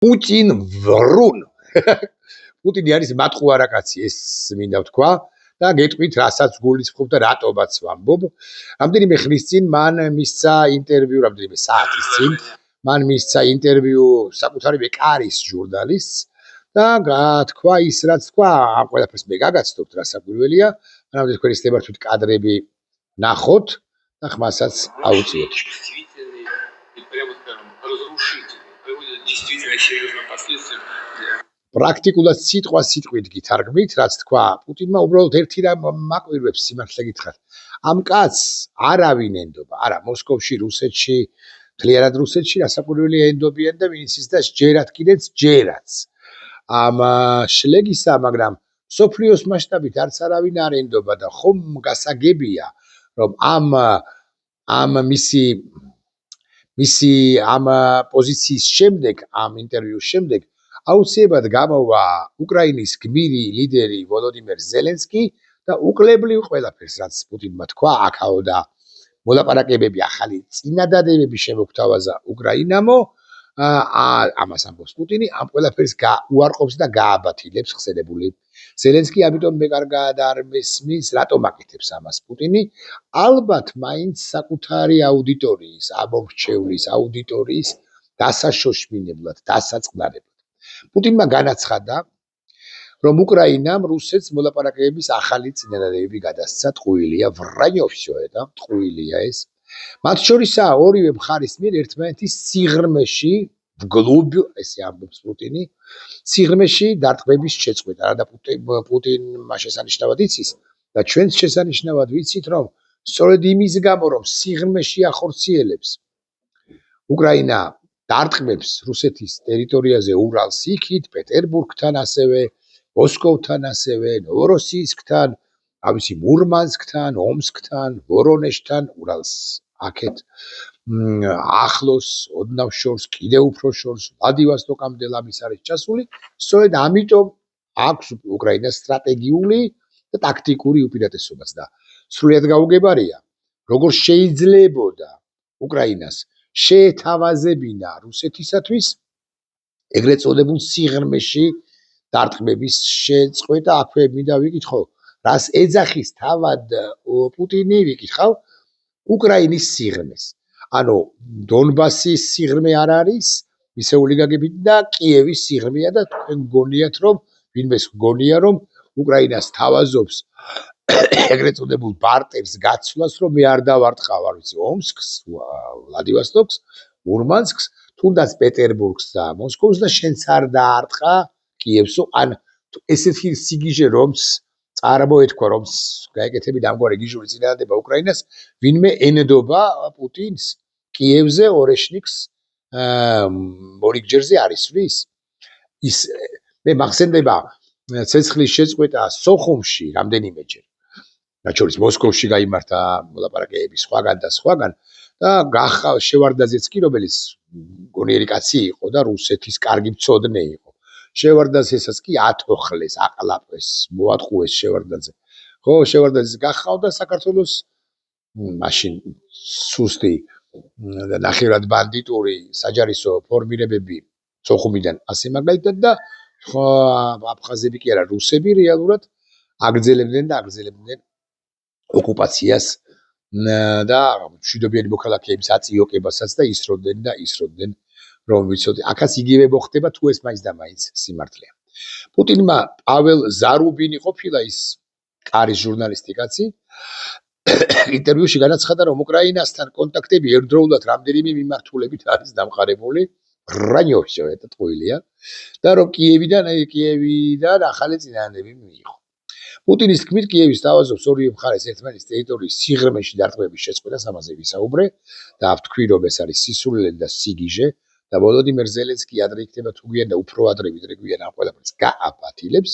პუტინ ვრუნ. პუტინი არის მატყუარა კაცი, ეს მინდა ვთქვა და გეტყვით, რასაც გულისხმობ და რატომაც ვამბობ. რამდენიმე ხნის წინ მან მისცა ინტერვიუ, რამდენიმე საათის წინ მან მისცა ინტერვიუ საკუთარი კარის ჟურნალისტს და თქვა ის, რაც თქვა, ამ ყველაფერს მე გაგაცნობთ, რა საკვირველია, მანამდე თქვენი სტემართვით კადრები ნახოთ და ხმასაც აუწიოთ. პრაქტიკულად სიტყვით გითარგმნით, რაც თქვა, პუტინმა უბრალოდ ერთი რამ მაკვირვებს, სიმართლე გითხრათ. ამ კაცს არავინ ენდობა, არა, მოსკოვში, რუსეთში, მთლიანად რუსეთში რასაკვირველია ენდობიან და ვინც ის და ჯერათ კიდეც ჯერაც. ამ შლეგისა, მაგრამ სოფლიოს მასშტაბით არც არავინ არ ენდობა და ხომ გასაგებია, რომ ამ მისი ამ პოზიციის შემდეგ, ამ ინტერვიუს შემდეგ აუცილებლად გამოვა უკრაინის გმირი ლიდერი ვოლოდიმირ ზელენსკი და უკლებლივ ყველაფერს, რაც პუტინმა თქვა, აქაო და მოლაპარაკებები, ახალი წინადადებები შემოგთავაზა უკრაინამო, ამას ამბობს პუტინი, ამ ყველაფერს უარყოფს და გააბათილებს ხსენებული ზელენსკი, ამიტომ მე კარგად არ მესმის, რატომ აკეთებს ამას პუტინი. ალბათ მაინც საკუთარი აუდიტორიის, ამომრჩევლის აუდიტორიის დასაშოშმინებლად, დასაწყნარებლად. პუტინმა განაცხადა, რომ უკრაინამ რუსეთს მოლაპარაკებების ახალი წინადადებები გადასცა, ტყუილია, ვრანიოვსიოედა, ტყუილია ეს. მათ შორისაა ორივე მხარის მიერ ერთმანეთის სიღრმეში, გლუბ, ესე ამბობს პუტინი, სიღრმეში დარტყმების შეწყვეტა. და პუტინმა შესანიშნავად იცის და ჩვენც შესანიშნავად ვიცით, რომ სწორედ იმის გამო, რომ სიღრმეში ახორციელებს უკრაინა დარტყმებს რუსეთის ტერიტორიაზე ურალს იქით, პეტერბურგთან ასევე, მოსკოვთან ასევე, ნოვოროსიისკთან, ავისი მურმანსკთან, ომსკთან, ვორონეჟთან, ურალს აქეთ ახლოს, ოდნავ შორს, კიდევ უფრო შორს, ვლადივოსტოკამდე ლამის არის ჩასული, სწორედ ამიტომ აქვს უკრაინას სტრატეგიული და ტაქტიკური უპირატესობაც და სრულიად გაუგებარია, როგორ შეიძლებოდა უკრაინას შეეთავაზებინა რუსეთისათვის ეგრეთ წოდებულ სიღრმეში დარტყმების შეწყვეტა. აქვე მინდა ვიკითხო, რას ეძახის თავად პუტინი, ვიკითხავ უკრაინის სიღრმეს. ანუ დონბასის სიღრმე არ არის, მისეული გაგებით და კიევის სიღრმეა და თქვენ გონიათ, რომ ვინმეს გონია, რომ უკრაინას თავაზობს ეგრეთ წოდებულ ბარტერს გაცვლას, რომ მე არ დავარტყავ, არ ვიცი, ომსკს, ვლადივოსტოკს, მურმანსკს, თუნდაც პეტერბურგს და მოსკოვს და შენც არ დაარტყა კიევსო, ან ესეთი სიგიჟე რომს წარმოეთქვა, რომს გაეკეთებინა ამგვარი გიჟური წინადადება უკრაინას, ვინმე ენდობა პუტინს კიევზე, ორეშნიკს მორიგჯერზე არისვრის. ის მე მახსენდება ცეცხლის შეწყვეტა სოხუმში რამდენიმეჯერ. რაც შორის მოსკოვში გაიმართა მოლაპარაკებები სხვაგან და შევარდაძეც კი, რომელიც გონიერი კაცი იყო და რუსეთის კარგი მცოდნე იყო. შევარდაძესაც კი ათოხლეს, აყლაპეს, მოატყუეს შევარდაძე. ხო, შევარდაძეს გახავდა საქართველოს მაშინ სუსტი და ნახევრად ბანდიტური საჯარისო ფორმირებები სოხუმიდან ასე მაგალითად და აფხაზები კი არა, რუსები რეალურად აგრძელებდნენ ოკუპაციას და მშვიდობიანი მოქალაქეების აწიოკებასაც და ისროდნენ, რომ ვიცოდი, აქაც იგივე მოხდება, თუ ეს მაინც და მაინც სიმართლეა. პუტინმა პაվել ზარუბინი ყოფილა ის კარის ჟურნალისტი კაცი, ინტერვიუში განაცხადა, რომ უკრაინასთან კონტაქტები ერთდროულად რამდენიმე მიმართულებით არის დამყარებული, ვრანიოვსიოედა, ტყუილია, და რომ კიევიდან ახალი წინადადებები მიიღო. პუტინის თქმით, კიევის თავაზობს ორივე მხარეს ერთმანეთის ტერიტორიის სიღრმეში დარტყმების შეწყვეტას, ამაზე ვისაუბრე და ვთქვი, რომ ეს არის სისულელე და სიგიჟე და ვოლოდიმირ ზელენსკი ადრე იქნება თუ გვიან და უფრო ადრე ვიდრე გვიან ამ ყველაფერს გააბათილებს.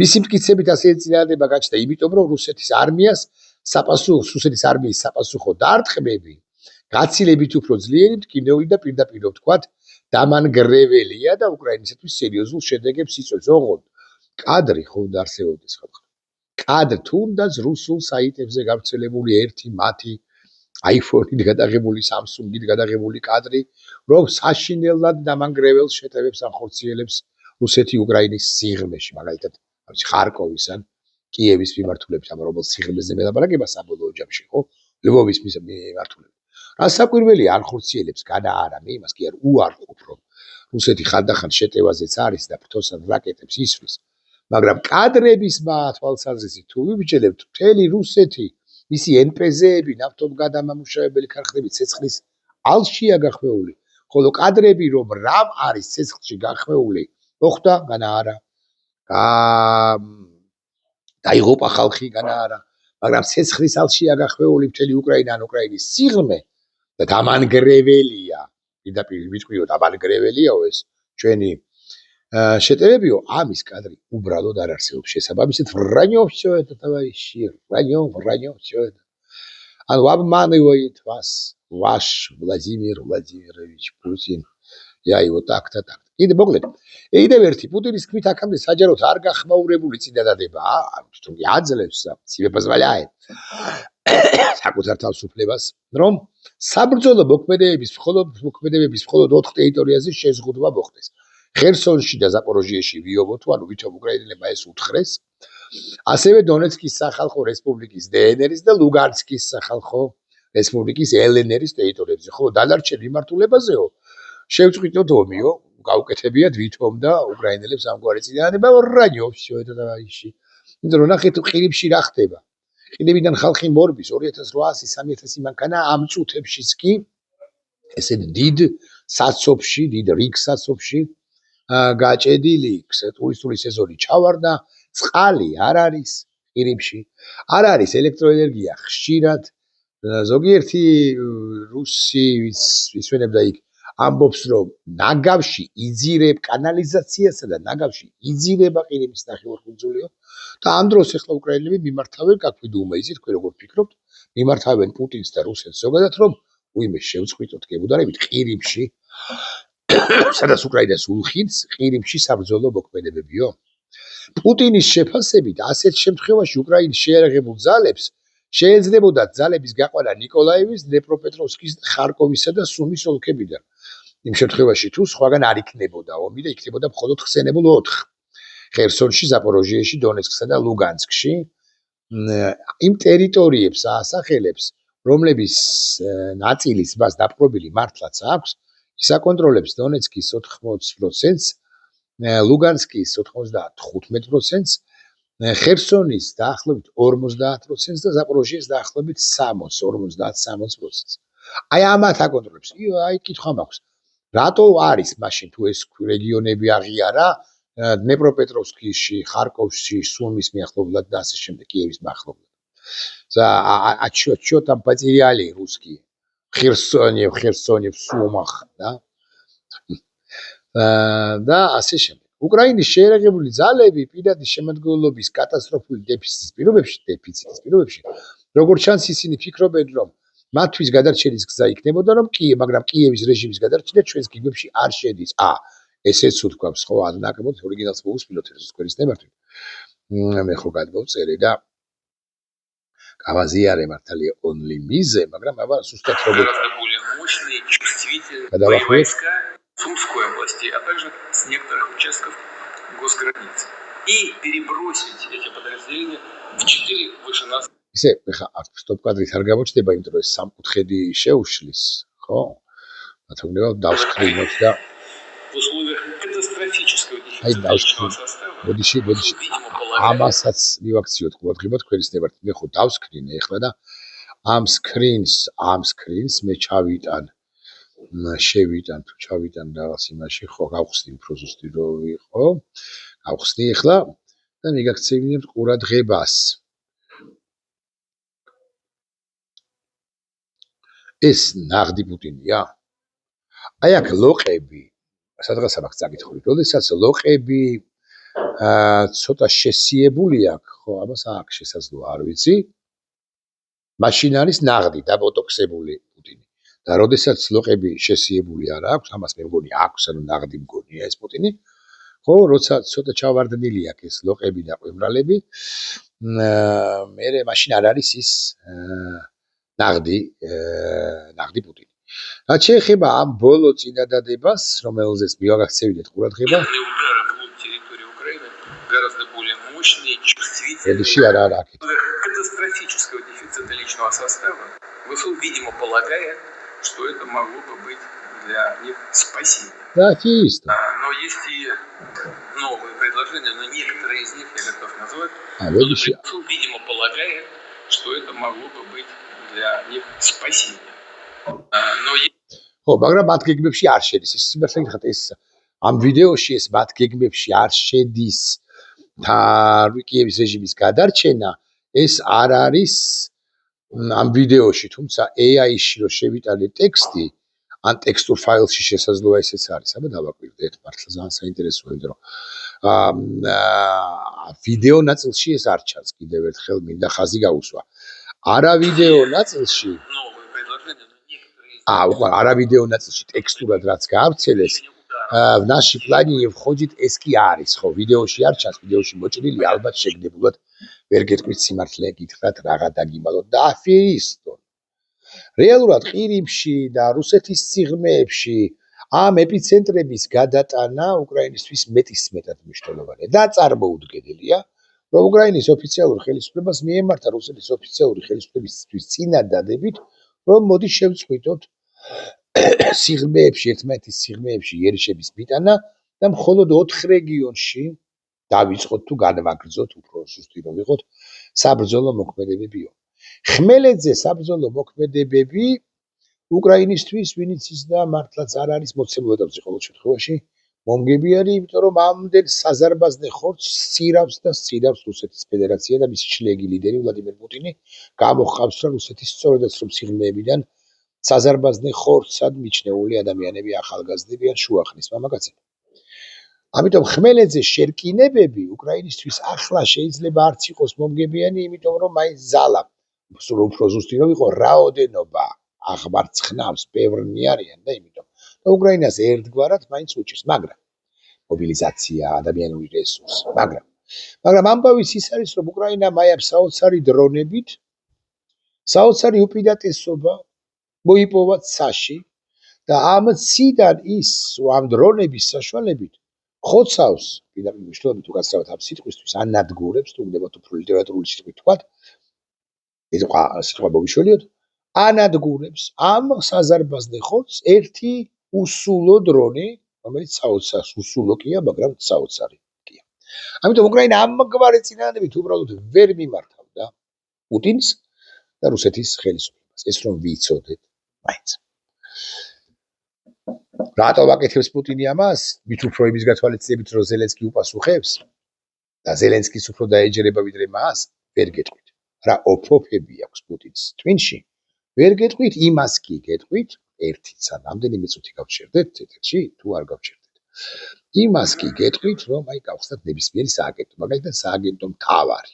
მისი მტკიცებით ასე წინადადება გაჩნდა, იმიტომ რომ რუსეთის არმიის საპასუხო დარტყმები გაცილებით უფრო ძლიერი, მტკივნეული და პირდაპირ ვთქვათ, დამანგრეველია და უკრაინისათვის სერიოზულ შედეგებს იწვევს. ოღონდ კადრი ხომ დაარსებობდეს ხალხო. კადრი თუნდაც რუსულ საიტებზე გავრცელებული ერთი მათი iPhone-ით გადაღებული, Samsung-ით გადაღებული კადრი, რომ საშინელად დამანგრეველ შეტევებს ახორციელებს რუსეთი უკრაინის სიღრმეში, მაგალითად, ხარკოვის ან კიევის მიმართულებით, ამ რომელ სიღრმეზე მელაპარაკება საბოლოო ჯამში, ხო? ლვოვის მიმართულებით. რა საკვირველია არ ხორციელებს განა არა, მე იმას კი არ უარყოფ, რომ რუსეთი ხანდახან შეტევაზეც არის და ფრთოსან რაკეტებს ისვრის, მაგრამ კადრების თვალსაზრისით თუ ვიბიჯელებთ, მთელი რუსეთი მისი NPZ-ები, ნავთობგადამამუშავებელი ქარხნები ცეცხლის ალშია გახვეული, ხოლო კადრები რომ რამ არის ცეცხლში გახვეული, მოხდა განა არა. დაიღუპა ხალხი განა არა, მაგრამ ცეცხლის ალშია გახვეული მთელი უკრაინა ან უკრაინის სიღრმე და დამანგრეველია, პირდაპირ ვიტყვიო, დამანგრეველიაო ეს ჩვენი შეტევებიო, ამის კადრი უბრალოდ არ არსებობს. შესაბამისად, вранье всё это, товарищи, вранье всё это. An обманывает вас ваш Владимир Владимирович Путин. Я его так-то так. კიდე მოკლედ, კიდევ ერთი პუტინის თქმით აქამდე საჯაროდ არ გახმაურებული წინადადებაა, თუმცა აძლევს себе позволяет საკუთარ თავისუფლებას, რომ საბრძოლო მოქმედებების მხოლოდ 4 ტერიტორიაზე შეზღუდვა მოხდეს. ხერსონში და ზაპოროჟიეში ვიობოთო, ანუ ვითომ უკრაინელებმა ეს უთხრეს, ასევე დონეცკის სახალხო რესპუბლიკის DNR-ის და ლუგანსკის სახალხო რესპუბლიკის LNR-ის ტერიტორიებზე, ხოლო დანარჩენ მიმართულებაზეო შევწყვიტოთ ომიო, გაუკეთებიათ ვითომ და უკრაინელებს ამგვარი წინააღმდება вранье всё это товарищи. იმიტომ რომ ნახეთ ყირიმში რა ხდება. ყირიმიდან ხალხი მორბის 2800-3000 მანქანა ამ წუთებშიც კი ესეთ დიდ საცობში, დიდ რიგ საცობში გაჭედილი ტურისტული სეზონი ჩავარდა, წყალი არ არის ყირიმში, არ არის ელექტროენერგია ხშირად, ზოგიერთი რუსი ისვენებდა იქ ამბობს რომ ნაგავში იძირებ კანალიზაციასა და ნაგავში იძირება ყირიმის ნახევარკუნძულიო და ამ დროს ახლა უკრაინელები მიმართავენ, как вы думаете, თქვენ როგორ ფიქრობთ, მიმართავენ პუტინს და რუსეთს ზოგადად რომ უიმე შევწყვიტოთ გებუდარებით ყირიმში სადაც უკრაინას უხინს ყირიმში საბრძოლო მოქმედებებიო. პუტინის შეფასებით ასეთ შემთხვევაში უკრაინის შეიარაღებულ ძალებს შეეძლებოდა ძალების გაყვანა ნიკოლაევის, დნეპროპეტროვსკის, ხარკოვისა და სუმის ოლქებიდან. იმ შემთხვევაში თუ სხვაგან არ იქნებოდა ომი და იქნებოდა მხოლოდ ხსენებულ 4 ხერსონში, ზაპოროჟიეში, დონეცკსა და ლუგანსკში იმ ტერიტორიებს აასახელებს, რომლების ნაწილის მას დაპყრობილი მართლაც აქვს, ის აკონტროლებს დონეცკის 80%-ს, ლუგანსკის 95%-ს, ხერსონის დაახლოებით 50%-ს და ზაპოროჟიეს დაახლოებით 50-60%-ს. აი ამათ აკონტროლებს. აი კითხვა მაქვს. რატო არის მაშინ თუ ეს რეგიონები აღიარა დნეპროპეტროვსკიში, ხარკოვში, სუმის მიახლოებლად და ასე შემდეგ, კიევის მიახლოებლად. А чё там потеряли русские? В Херсоне, в Сумах, да? და ასე შემდეგ. უკრაინის შეიარაღებული ძალები პირადი შემადგენლობის კატასტროფული დეფიციტის პირობებში, როგორც ჩანს ისინი ფიქრობენ, რომ მათთვის გადარჩენის გზა იქნებოდა, რომ მაგრამ კიევის რეჟიმის გადარჩენა ჩვენს გიგებში არ შედის. ესეც უთქვამს, ხო, ნაკლებად ორიგინალს მოусმინოთ ეს თქვენის ნებართვით. მე ხო გადმოვწერე და გავაზიარე მართალია only me-ზე, მაგრამ აბა ზუსტად როგორ გადავახურეთ Сумской области, а также с некоторых участков госграниц. И перебросить эти подразделения в 4 вышеназванных. ისე ხა სტოპ კადრით არ გამოჩნდება, იმიტომ რომ ეს სამკუთხედი შეუშლის, ხო? თუმცა დავსკრინოთ და в условиях катастрофического дефицита состава. ბოდიში ამასაც მივაქციოთ ყურადღება თქვენის ნებართვით. მე ხო დავსკრინე ახლა და ამ სკრინს მე ჩავიტან რაღაც იმაში, ხო, გავხსნი უფრო ზუსტი რო ვიყო. გავხსნი ახლა და მიგაქცევინებთ ყურადღებას. ეს ნაღდი პუტინია. აი აქ ლოყები, სადღაც ამას წაკითხულით, როდესაც ლოყები ცოტა შესიებული აქვს, ხო, ამას აქ შესაძლოა, არ ვიცი. მაშინ არის ნაღდი დაბოტოქსებული პუტინი. და როდესაც ლოყები შესიებული არ აქვს, ამას მე მგონი აქვს, ანუ ნაღდი მგონია ეს პუტინი. ხო, როცა ცოტა ჩავარდნილი აქვს ეს ლოყები და ყვევრალები, მე მაშინ არ არის ის ნაღდი путин. რაც შეეხება ამ ბოლო წინადადებას, რომელზეც მივაგაქცევინეთ ყურადღება, удары вглубь территории Украины гораздо более мощные, чувствительные. ელში არა აქეთ. Катастрофического дефицита личного состава, ВСУ, видимо, полагая, что это могло бы быть для них спасением. Да, чисто. Но есть и новые предложения, но некоторые из них я готов назвать. ВСУ, видимо, полагая, что это могло бы быть для них спасением. Но ხო, მაგრამ მათ გეგმებში არ შედის. ის სიმართლე გითხრათ, ეს ამ ვიდეოში ეს მათ გეგმებში არ შედის და რუკიევის რეჟიმის გადარჩენა, ეს არ არის ამ ვიდეოში, თუმცა AI-ში რო შევიტანე ტექსტი, ან ტექსტურ ფაილში შესაძლოა ესეც არის. აბა დავაკვირდეთ, მართლა ძალიან საინტერესოა, იმიტომ რომ ვიდეო ნაწილში ეს არ ჩანს. კიდევ ერთხელ მინდა ხაზი გაუსვა. არა ვიდეო ნაწილში არა ვიდეო ნაწილში ტექსტურად რაც გაავრცელეს, в нашей плане входит ეს კი არის, ხო, ვიდეოში არ ჩანს, ვიდეოში მოჭრილი ალბათ შეგდებულად ვერ გეტყვით სიმართლე გითხრათ რაღა დაგიმალოთ და აფერისტონ. რეალურად ყირიმში და რუსეთის სიღრმეებში ამ ეპიცენტრების გადატანა უკრაინისთვის მეტისმეტად მნიშვნელოვანია და წარმოუდგენელია, რომ უკრაინის ოფიციალურ ხელისუფლებას მიემართა რუსეთის ოფიციალური ხელისუფლებისთვის წინადადებით, რომ მოდი შევწყვიტოთ სიღრმეებში, ერთმანეთის სიღრმეებში იერიშების მიტანა და მხოლოდ 4 რეგიონში დავიწყოთ თუ განვაგრძოთ, უფრო სუსტი რომ ვიყოთ, საბრძოლო მოქმედებებიო. ხმელეთზე საბრძოლო მოქმედებები უკრაინისთვის ვინც ის და მართლაც არ არის მოცემულ ეტაპზე ყოველ შემთხვევაში მომგებიანი, იმიტომ რომ ამდენ საზარბაზნე ხორცს სწირავს რუსეთის ფედერაცია და მისი შლეგი ლიდერი ვლადიმერ პუტინი გამოხავს რა რუსეთის სწორედაც რომ სიღრმეებიდან საზარბაზნე ხორცად მიჩნეული ადამიანები ახალგაზრდები ან შუახნის მამაკაცები. ამიტომ ხმელეთზე შერკინებები უკრაინისთვის ახლა შეიძლება არც იყოს მომგებიანი, იმიტომ რომ მაინც ზალა უფრო ზუსტი რომ იყო რაოდენობა აღმარცხნავს ბევრნი არიან და იმიტომ და უკრაინას ერთგვარად მაინც უჭირს, მაგრამ მობილიზაცია, ადამიანური რესურსი, მაგრამ ამბავის ის არის, რომ უკრაინა მაიავს საოცარი დრონებით, საოცარი უპირატესობა მოიპოვა ცაში და ამ ციდან ის ამ დრონების საშუალებით ხოცავს, პირდაპირ მნიშვნელობით უკაცრავად ამ სიტყვისთვის ანადგურებს, თუ გნებათ უფრო ლიტერატურული სიტყვით თქვათ, ეს სიტყვა მოგიშველიოთ, ანადგურებს ამ საზარბაზნე ხორცს ერთი უსულო დრონი, რომელიც საოცარ უსულო კია, მაგრამ საოცარი კია. ამიტომ უკრაინა ამგვარი წინადადებით უბრალოდ ვერ მიმართავდა პუტინს და რუსეთის ხელისუფლებას. ეს რომ ვიცოდეთ მაინც. რატო ვაკეთებს პუტინი ამას? მით უფრო იმის გათვალისწინებით, რომ ზელენსკი უპასუხებს და ზელენსკის უფრო დაეჯერება ვიდრე მას, ვერ გეტყვით. რა ოფოფები აქვს პუტინს ტვინში? ვერ გეტყვით, იმას კი გეტყვით, ერთიც ან რამდენიმე წუთი გავჩერდეთ ეთერში, თუ არ გავჩერდეთ. იმას კი გეტყვით, რომ აი გავხსნათ ნებისმიერი სააგენტო, მაგალითად სააგენტო მთავარი.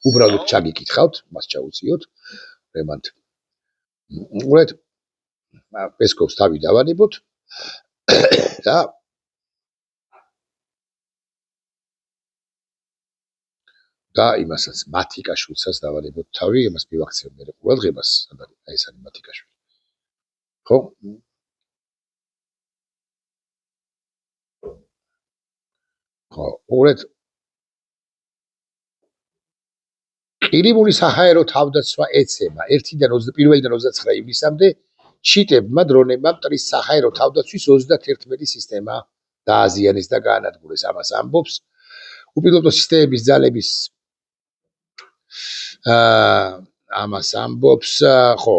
უბრალოდ ჩაგიკითხავთ, მას ჩაუწიოთ, რემანთ. უბრალოდ პესკოვს თავი დავანებოთ და იმასაც მათიკაშვილსაც დავანებოთ თავი, იმას მივაქცევ მე ყურადღებას, სადაც აი ეს არის მათიკაშვილი. ხო? ხო, უბრალოდ ყირიმული საჰაერო თავდაცვა ეცემა 1-დან 29 ივნისამდე ჩიტებმა დრონებმა მტრის საჰაერო თავდაცვის 31 სისტემა დააზიანეს და გაანადგურეს. ამას ამბობს უპილოტო სისტემების ძალების ამას ამბობს ხო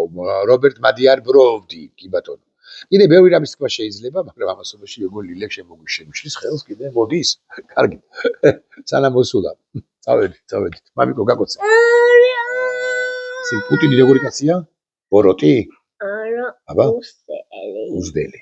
რობერტ მადიარ-ბროვდი, კი ბატონო. კიდე ბევრი რამის თქვა შეიძლება, მაგრამ ამასობაში როგორ ლილეკ შემოგვიშლის ხელს კიდე მოდის. კარგი. სანამ მოსულა. წავედით. მამიკო გაკოცა. პუტინი როგორი კაცია? ბოროტი? არა. აბა? უზდელი.